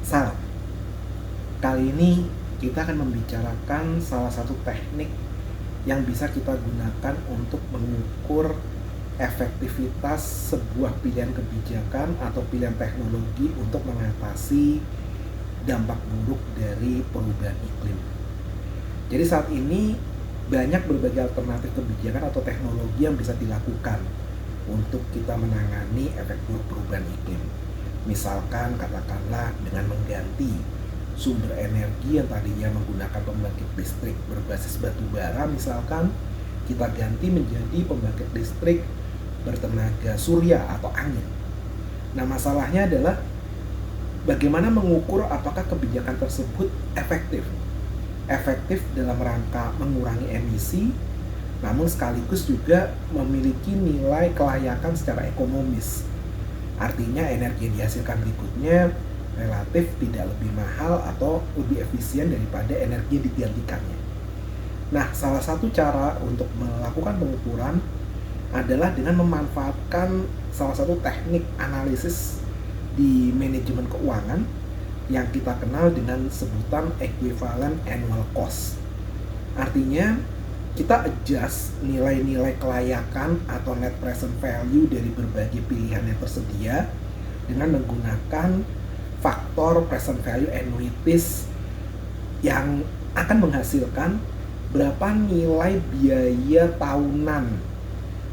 Salam. Kali ini kita akan membicarakan salah satu teknik yang bisa kita gunakan untuk mengukur efektivitas sebuah pilihan kebijakan atau pilihan teknologi untuk mengatasi dampak buruk dari perubahan iklim. Jadi saat ini banyak berbagai alternatif kebijakan atau teknologi yang bisa dilakukan untuk kita menangani efek buruk perubahan iklim. Misalkan katakanlah dengan mengganti sumber energi yang tadinya menggunakan pembangkit listrik berbasis batu bara, misalkan kita ganti menjadi pembangkit listrik bertenaga surya atau angin. Nah, masalahnya adalah bagaimana mengukur apakah kebijakan tersebut efektif dalam rangka mengurangi emisi, namun sekaligus juga memiliki nilai kelayakan secara ekonomis. Artinya energi yang dihasilkan berikutnya relatif tidak lebih mahal atau lebih efisien daripada energi yang digantikannya. Nah, salah satu cara untuk melakukan pengukuran adalah dengan memanfaatkan salah satu teknik analisis di manajemen keuangan yang kita kenal dengan sebutan equivalent annual cost. Artinya, kita adjust nilai-nilai kelayakan atau net present value dari berbagai pilihan yang tersedia dengan menggunakan faktor present value annuities yang akan menghasilkan berapa nilai biaya tahunan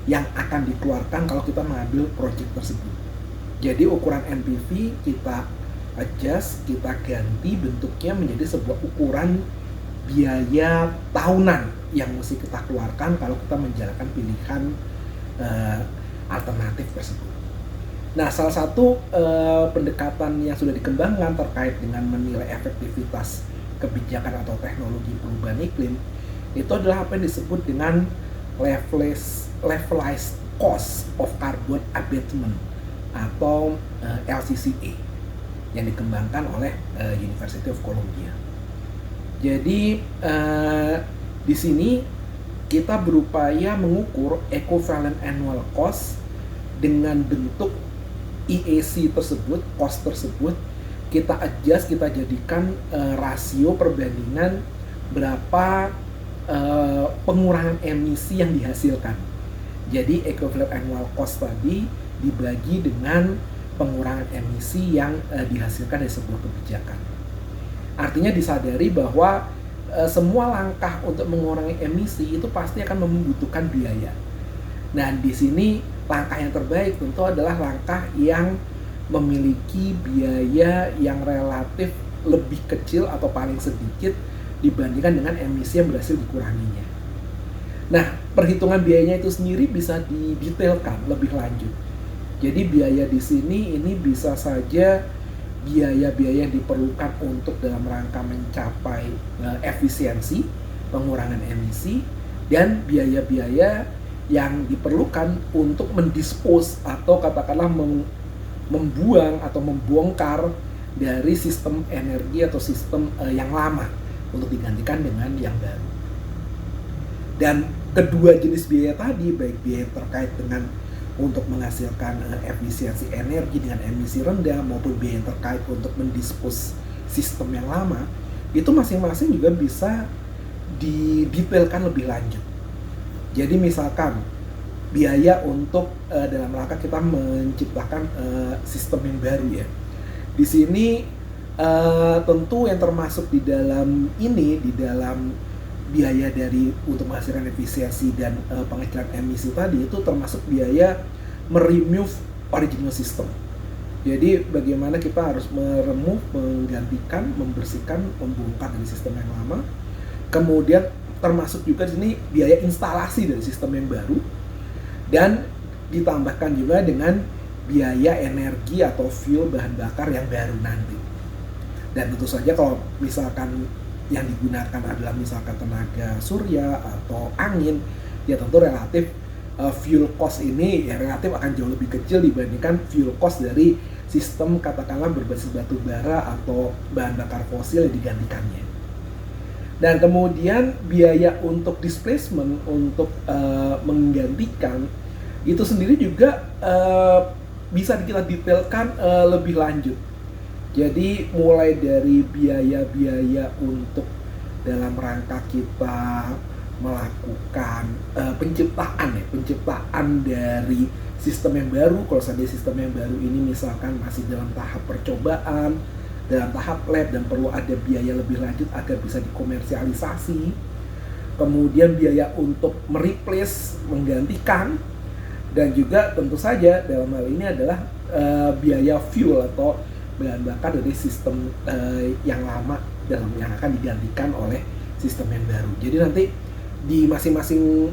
yang akan dikeluarkan kalau kita mengambil proyek tersebut. Jadi ukuran NPV kita adjust, kita ganti bentuknya menjadi sebuah ukuran biaya tahunan yang mesti kita keluarkan kalau kita menjalankan pilihan alternatif tersebut. Nah, salah satu pendekatan yang sudah dikembangkan terkait dengan menilai efektivitas kebijakan atau teknologi perubahan iklim itu adalah apa yang disebut dengan levelized cost of carbon abatement atau LCCA yang dikembangkan oleh University of Columbia. Jadi di sini kita berupaya mengukur equivalent annual cost dengan bentuk EAC tersebut, cost tersebut kita adjust, kita jadikan rasio perbandingan berapa pengurangan emisi yang dihasilkan. Jadi equivalent annual cost tadi dibagi dengan pengurangan emisi yang dihasilkan dari sebuah kebijakan. Artinya disadari bahwa semua langkah untuk mengurangi emisi itu pasti akan membutuhkan biaya. Nah, di sini langkah yang terbaik tentu adalah langkah yang memiliki biaya yang relatif lebih kecil atau paling sedikit dibandingkan dengan emisi yang berhasil dikuranginya. Nah, perhitungan biayanya itu sendiri bisa didetailkan lebih lanjut. Jadi biaya di sini ini bisa saja biaya-biaya yang diperlukan untuk dalam rangka mencapai efisiensi pengurangan emisi dan biaya-biaya yang diperlukan untuk mendispose atau katakanlah membuang atau membongkar dari sistem energi atau sistem yang lama untuk digantikan dengan yang baru. Dan kedua jenis biaya tadi, baik biaya terkait dengan untuk menghasilkan efisiensi energi dengan emisi rendah maupun biaya yang terkait untuk mendispose sistem yang lama, itu masing-masing juga bisa didetailkan lebih lanjut. Jadi misalkan biaya untuk dalam rangka kita menciptakan sistem yang baru ya. Di sini tentu yang termasuk di dalam biaya dari untuk menghasilkan efisiensi dan pengecilan emisi tadi itu termasuk biaya meremove original system. Jadi bagaimana kita harus menggantikan, membersihkan, membongkar dari sistem yang lama. Kemudian termasuk juga di sini biaya instalasi dari sistem yang baru dan ditambahkan juga dengan biaya energi atau fuel bahan bakar yang baru nanti. Dan tentu saja kalau misalkan yang digunakan adalah misalkan tenaga surya atau angin, ya tentu relatif fuel cost ini ya relatif akan jauh lebih kecil dibandingkan fuel cost dari sistem katakanlah berbasis batu bara atau bahan bakar fosil yang digantikannya. Dan kemudian biaya untuk displacement, untuk menggantikan itu sendiri juga bisa kita detailkan lebih lanjut. Jadi mulai dari biaya-biaya untuk dalam rangka kita melakukan penciptaan dari sistem yang baru. Kalau seandainya sistem yang baru ini misalkan masih dalam tahap percobaan, dalam tahap lab dan perlu ada biaya lebih lanjut agar bisa dikomersialisasi. Kemudian biaya untuk mereplace, menggantikan, dan juga tentu saja dalam hal ini adalah biaya fuel atau bahan bakar dari sistem yang lama yang akan digantikan oleh sistem yang baru. Jadi nanti di masing-masing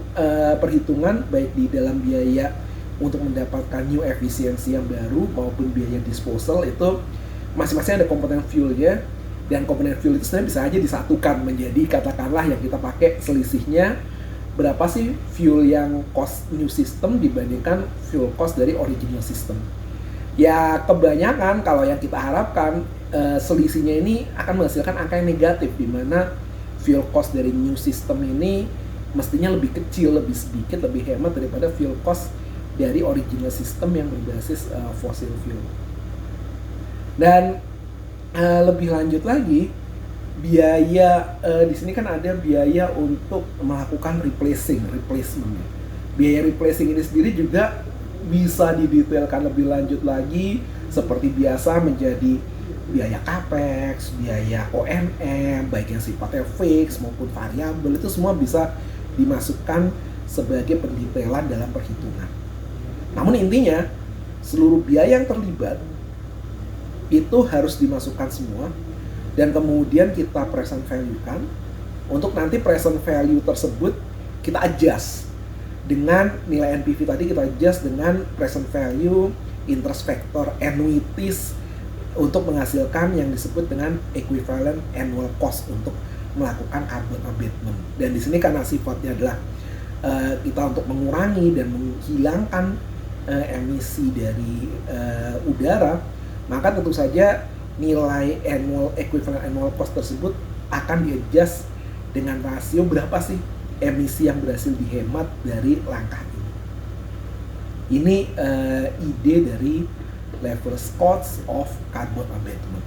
perhitungan, baik di dalam biaya untuk mendapatkan new efisiensi yang baru maupun biaya disposal, itu masing-masing ada komponen fuelnya, dan komponen fuel itu sebenarnya bisa aja disatukan menjadi katakanlah yang kita pakai selisihnya berapa sih fuel yang cost new system dibandingkan fuel cost dari original system. Ya kebanyakan kalau yang kita harapkan selisihnya ini akan menghasilkan angka yang negatif, di mana fuel cost dari new system ini mestinya lebih kecil, lebih sedikit, lebih hemat daripada fuel cost dari original system yang berbasis fossil fuel. Dan lebih lanjut lagi, biaya di sini kan ada biaya untuk melakukan replacement. Biaya replacing ini sendiri juga bisa didetailkan lebih lanjut lagi, seperti biasa menjadi biaya capex, biaya O&M, baik yang sifatnya fix maupun variabel, itu semua bisa dimasukkan sebagai pendetailan dalam perhitungan. Namun intinya, seluruh biaya yang terlibat itu harus dimasukkan semua, dan kemudian kita present value-kan. Untuk nanti present value tersebut kita adjust dengan nilai NPV tadi, kita adjust dengan present value, interest factor, annuities, untuk menghasilkan yang disebut dengan equivalent annual cost untuk melakukan carbon abatement. Dan di sini karena sifatnya adalah kita untuk mengurangi dan menghilangkan emisi dari udara, maka tentu saja nilai equivalent annual cost tersebut akan di-adjust dengan rasio berapa sih emisi yang berhasil dihemat dari langkah ini. Ini ide dari level cost of carbon abatement.